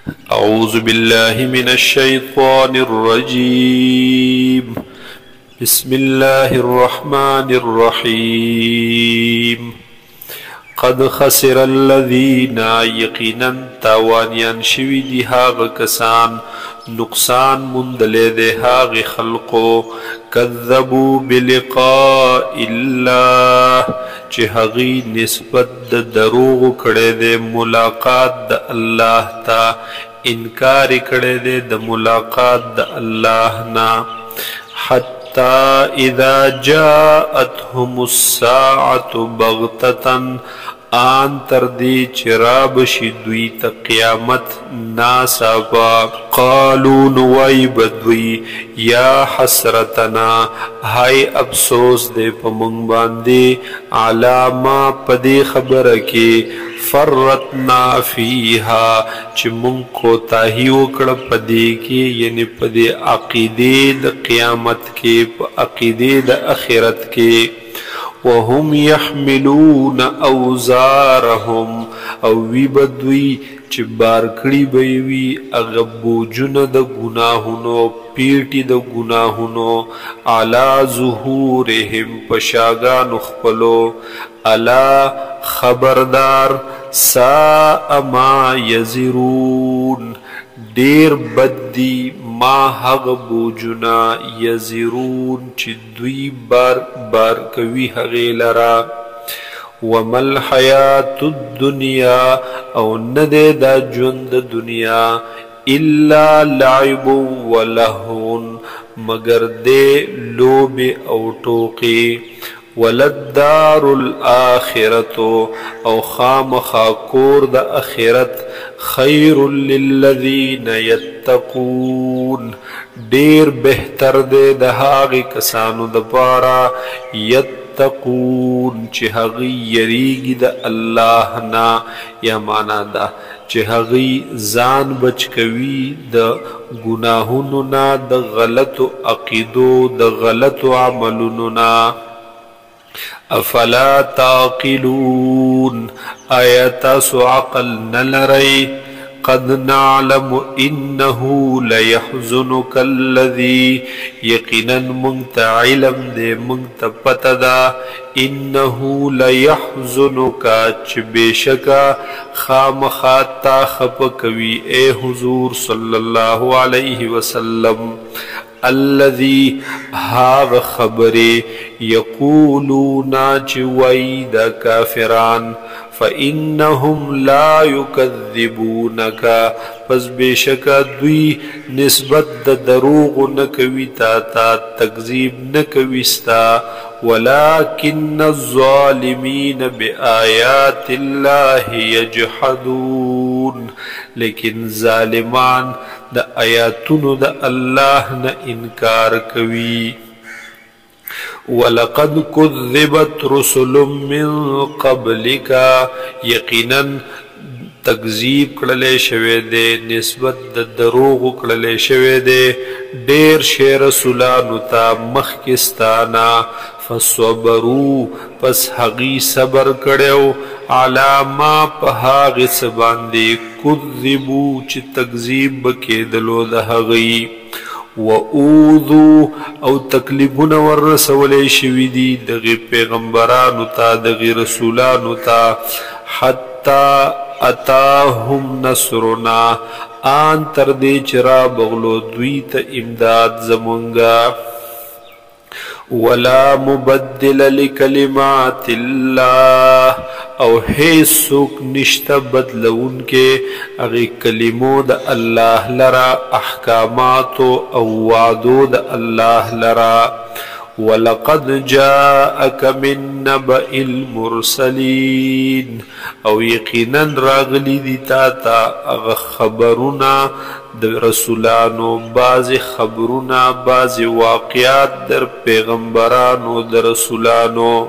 أعوذ بالله من الشيطان الرجيم. بسم الله الرحمن الرحيم. قد خسر الذين يقينا تاوانيان شوي دي هاغ کسان نقصان مندلے دے هاغ خلقو كذبوا بلقاء الله چه هغی نسبت د دروغ کڑے دے ملاقات د اللہ تا انکار کڑے دے د ملاقات د اللہ نا حتی اذا جاءتهم الساعة بغتتا آن تردی چراب شدوی تا قیامت ناسابا قالو نوائی بدوی یا حسرتنا ہائی افسوس دے پا منگ باندے علاما پدے خبر کے فرتنا فیہا چی منگ کو تاہی وکڑ پدے کے یعنی پدے عقیدے دا قیامت کے پا عقیدے دا اخرت کے وهم يحملون اوزارهم او وی بدوی چی بارکڑی بیوی اغبوجن دا گناہنو پیٹی دا گناہنو علا ظهورهم پشاگان اخپلو علا خبردار ساء ما یزرون دیر بدی ما حق بوجنا یزرون چی دوی بار بار کوي هغې لرا وما الحیات الدنیا او ندے دا ژوند دنیا الا لعب ولهون مگر دے لوب او ٹوقی وللدار الآخرت او خامخا کور دا اخرت خیر للذین یتقون دیر بہتر دے دا هاغی کسانو دا پارا یتقون چی هغی یریگی دا اللہ نا یا مانا دا چی هغی زان بچ کوي دا گناہونو نا دا غلط عقیدو دا غلط عملونو نا افلا تعقلون آیتا سو عقل نلرئی قد نعلم انه ليحزنك الذي یقینا منت علم دے منت پتدا انه ليحزنك چبیشکا خامخاتا خپکوی اے حضور صلی اللہ علیہ وسلم الذي هاغ خبری یقولون چوئی دا کافران فإنهم لا يكذبونك پس بیشکا دوی نسبت د دروغ نکوی تا تکذیب نکویستا ولكن الظالمین بآیات اللہ یجحدون لیکن ظالمان د آیاتونو د اللہ نا انکار کوي وَلَقَدْ كُذِّبَتْ رُسُلٌ مِّن قَبْلِكَ یقینا تکذیب کړلې شوی دی نسبت د دروغ کړلې شوی دی ډېر شی رسولانو ته مخکستانا فصبروا پس هغی صبر کړو علی ما په هغې څه باندې کذبو چې تکذیب کېدلو د هغوی وَأُوذُوا او تکلیفونه ورسولی شوي دي دغې پیغمبرانو ته دغې رسولانو ته حتی اتاهم نصرنا آن تر دې چې رابغلو دوی ته امداد زمونږه ولا مبدل لکلمات الله او هیڅوک نشته بدلون کې هغې کلمو د الله لرا احکامات او وعدو د الله لرا ولقد جاءك من نبأ المرسلين او یقینا راغلی دی تا اغه خبرونه د رسولانو بعضی خبرونه بعضی واقعات در پیغمبرانو در رسولانو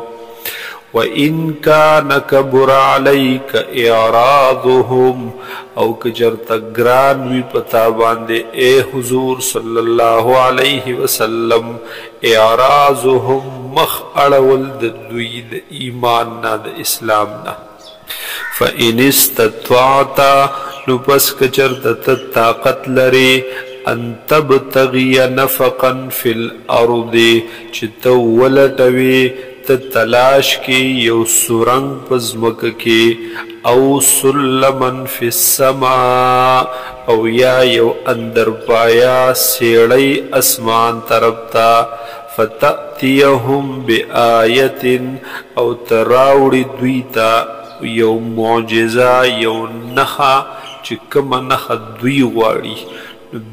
وَإِن كَانَ كَبُرَ عَلَيْكَ إِعْرَاضُهُمْ او کجرتا گران وی پتا باندے اے حضور صلی اللہ علیہ وسلم اعراضهم مخ اڑول دوی د ایمان نا د اسلام نا فَإِنِ اسْتَطَعْتَ نو پس کچرت طاقت لري ان تبتغي نفقا فی الارض چې ته ولټوي ته تلاش کې یو سورنګ په ځمکه کې او سلمن فی السماء او یا یو اندر پایا سیړی اسمان طرف ته فتأتیهم بآیت او تراوړي دوی ته یو معجزه یو نخه چې کومه نخه دوی غواړي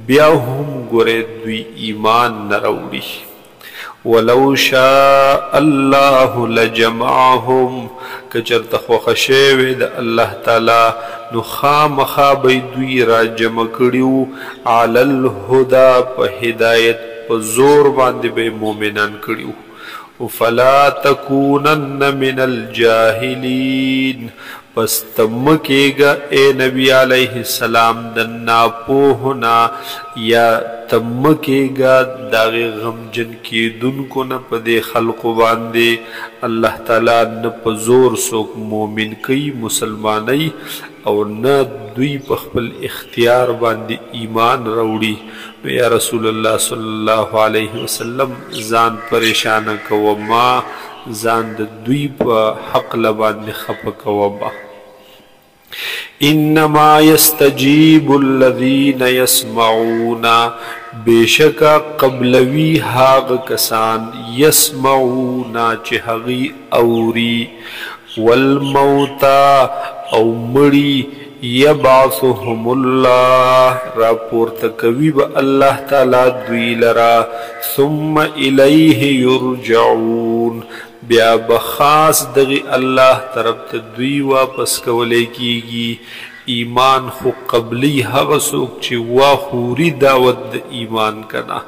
بیا هم ګوره دوی ایمان نه راوړي ولو شاء الله لجمعهم کچرته خوښه شوې د الله تعالی نو خامخا به دوی را جمع کړیو علی الهدى په هدایت په زور باندې به مؤمنان کړیو فلا تکونن من الجاهلین پس تمکیگا اے نبی علیہ السلام د ناپوهنا یا تمکیگا داغ غمجن کی دن کو نه پدې خلق باندې الله تعالی نه په زور سوک مومن کی مسلمانی او نه دوی په خپل اختیار باندې ایمان راوړي یا رسول الله صلی الله علیه وسلم ځان پریشان کوما ځان د دوی په حق لباندې خپه کوما انما يستجيب الذين يسمعون بشکا قبلوی هاغ کسان يسمعون چې هغي اوري والموتى او مړي یبعثهم الله راپورته کوي به الله تعالی دوی لرا ثم الیه یرجعون بیا بخاص دغی الله طرف ته دوی واپس کولای کیږي ایمان خو قبلی هغه څوک چې واخوري دعوت د ایمان کنا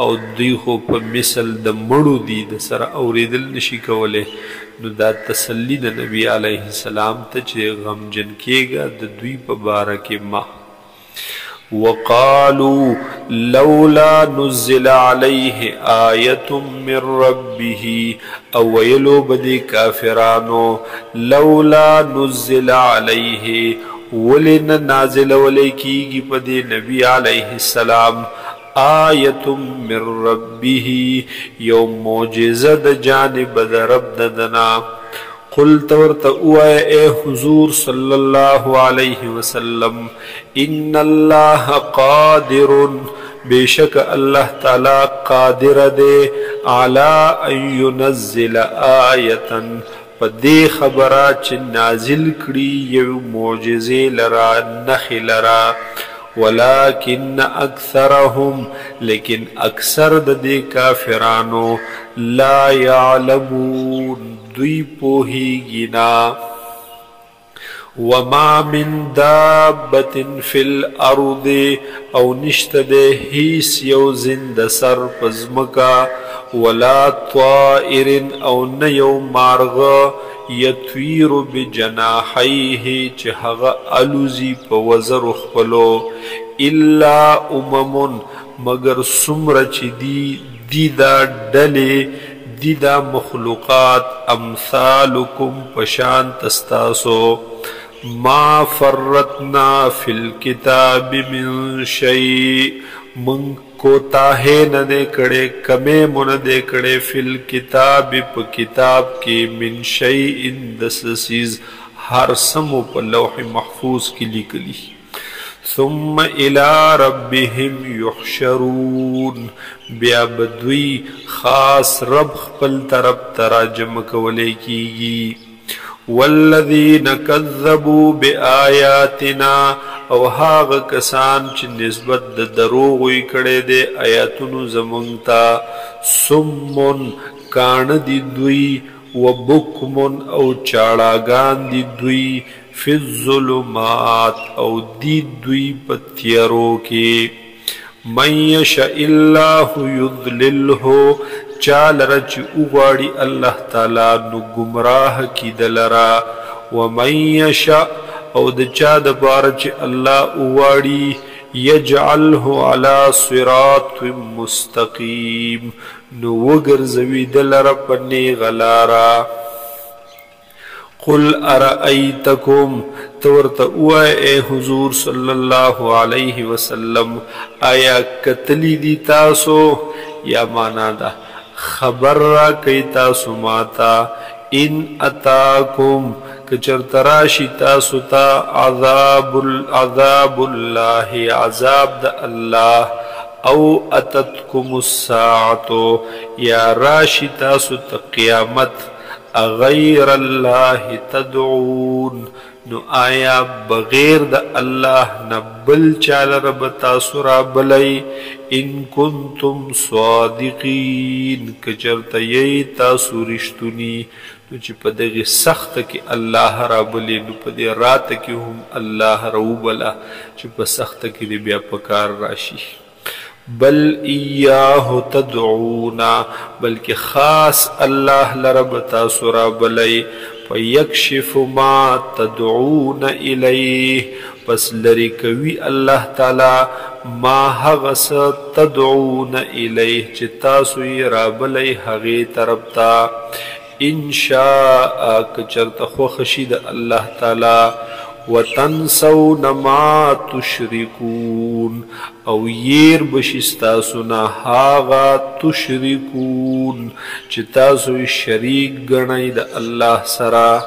او دوی خو په مثل د مړو دي د سره اوریدل نشي کولای نو دا تسلی د نبی علیه السلام ته چې غمجن کېږه د دوی په باره کې ما وقالوا لولا نزل عليه آية من ربه او ویلو بدی کافرانو لولا نزل عليه ولن نازل ولیکیږي په دې نبی علیه السلام آیة من ربه یو معجزه د جانب د رب ددنا قلت ورته اے حضور صلی الله علیه وسلم ان الله قادر بیشک الله تعالی قادر دے علی ان ينزل آیة پدې خبره چې نازل کړي یو معجزه لرا نخ لرا ولكن اکثرهم لیکن اکثر د دې کافرانو لا يعلمون دوی پوهیږي نه وما من دابة في الارض او نشته د هیڅ یو زنده سر پزمکا ولا طائر او نه یو مارغه یطویر بجناحیه چې هغه الوزی په وزر خپلو الا مگر سمره چې دی دا ډلې دی دا مخلوقات امثالکم پشان تستاسو ما فرطنا فی الكتاب من شیء من کوتاہے نہ دے کڑے کمے من دے کڑے فی الکتاب پا کتاب کی من شیء دسسیز ہر سمو پا لوح محفوظ کی لکلی ثم الى ربهم يحشرون بیا بدوی خاص رب خپل طرف تراجم کولے کیگی والذین کذبوا بآیاتنا او هاغ کسان چې نسبت د دروغوی کړي دي آیاتونو زمونږ ته سمون کان دي دوی وبکمن او چاړاګان دي دوی فی الظلمات او دی دوی پتیارو کې من یشاء الله یضلله چال رچ اغاڑی اللہ تعالی نو گمراہ کی دلرا ومن یشاء او دچا دبارچ اللہ اغاڑی یجعله علی صراط مستقیم نو وگرزوی دلرا پنی غلارا قل ارأیتکم تورت اوائے اے حضور صلی اللہ علیہ وسلم آیا کتلی دی تاسو یا مانا دا خبر را کئی تاسو ماتا ان اتاکم کچر تراشی تاسو تا عذاب اللہ عذاب دا اللہ او اتتکم الساعتو یا راشی تاسو تا قیامت غیر اللہ تدعون نو آیا بغیر دا اللہ نبل چال رب تاسو را بلی ان کنتم صادقین کچرتا یی تاسو رشتونی نو چی پا دغی سخت کی اللہ را بلی نو پا دی رات کی هم اللہ رو بلا چی پا سخت کی دی بیا پکار راشی بل ایاہ تدعونا بلکہ خاص اللہ لرب تاسو را بلی فیکشف ما تدعون الیہ پس لری کوي اللہ تعالی ما حغس تدعون الیہ چی تاسو را بلی حغی طرف تا انشاء کچرت خوخشید اللہ تعالی وتنسون ما تشركون او یر بشستاسونا هاغا تشركون چی تاسو شریک گنی دا اللہ سرا